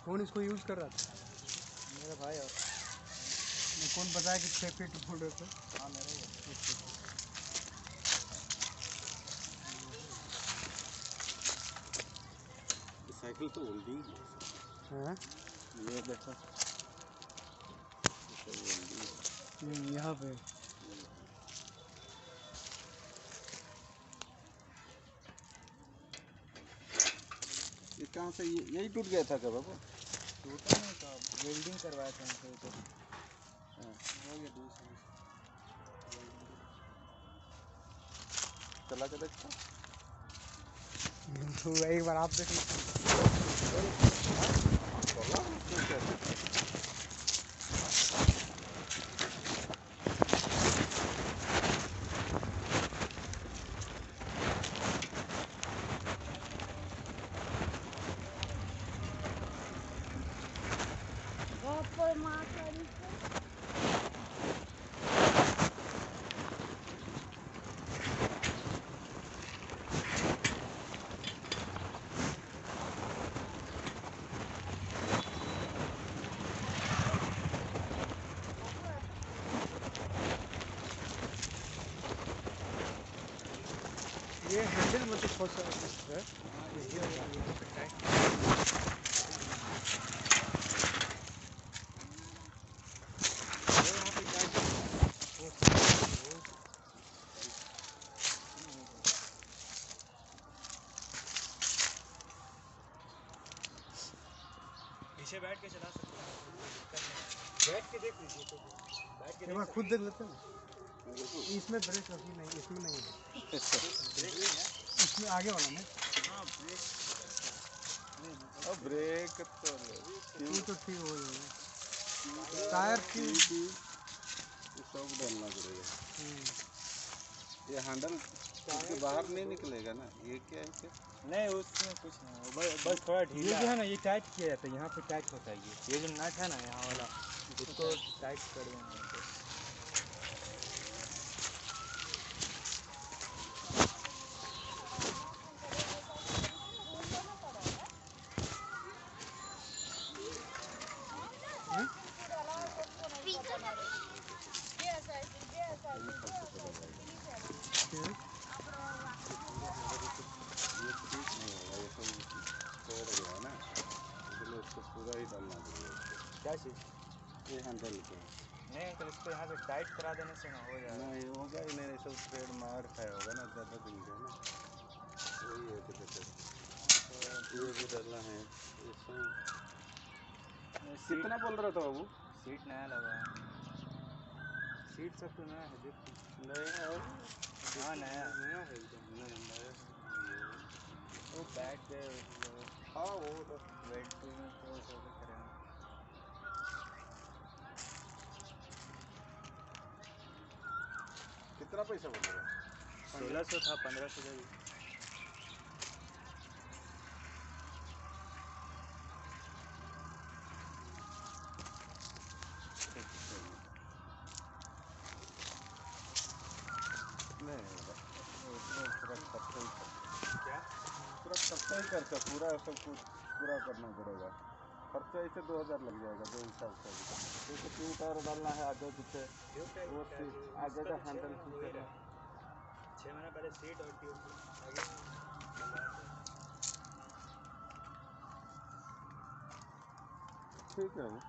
कौन इसको यूज़ कर रहा था? मेरा भाई। और कौन बताया कि 6 फीट बोल रहे थे? हाँ मेरा ही। साइकिल तो उल्टी हाँ ये देखो यहाँ पे ये कहाँ से यही टूट गया था क्या बाबू? टूटा नहीं था, वेल्डिंग करवाया था हमको तो हो गया दूसरा। चला के देखता तो एक बार आप देख लीजिए। ये हैंडल मुझे बहुत सारा है। पीछे बैठ के चला सकते हैं, बैठ के देख लीजिए तो बैठ के एक बार खुद देख लेते हैं। इसमें ब्रेक अभी नहीं, इसमें नहीं है। इसमें आगे वाला में। हाँ ब्रेक। अब ब्रेक तो ठीक हो जाएगा। टायर की सब डालना पड़ेगा। ये हैंडल उसके बाहर नहीं निकलेगा ना? ये क्या है क्या? नहीं उसमें कुछ नहीं, बस थोड़ा ढीला। ये जो है ना ये टाइट किया जाता है, यहाँ पे टाइट होता है। ये जो नट है ना यहाँ वाला, इसको टाइट कर देंगे। पूरा ही डालना पड़ेगा। क्या चीज़? ये हैंडल को नहीं तो इसको यहाँ पे टाइट करा देने से ना हो जाएगा। नहीं होगा ही नहीं, सब थ्रेड मार खाया होगा ना, ज़्यादा दिन का ना, वही है कि ये भी डालना है। ये सब कितना बोल रहा था बाबू? सीट नया लगा है, सीट सब तो नया है। देख नया है? हाँ नया नया है एकदम नया है। वो बैठ के हाँ वो तो वेट तो करेंगे। कितना पैसा बोल रहा है? 1600 था, 1500 दे दी। क्या पूरा खर्चा ही खर्चा, पूरा सब कुछ पूरा करना पड़ेगा। खर्चा ऐसे 2000 लग जाएगा जो हिसाब से। जैसे ट्यूब टायर डालना है आगे पीछे, वो आगे का हैंडल पीछे का। 6 महीने पहले सीट और ट्यूब आगे। ठीक है वो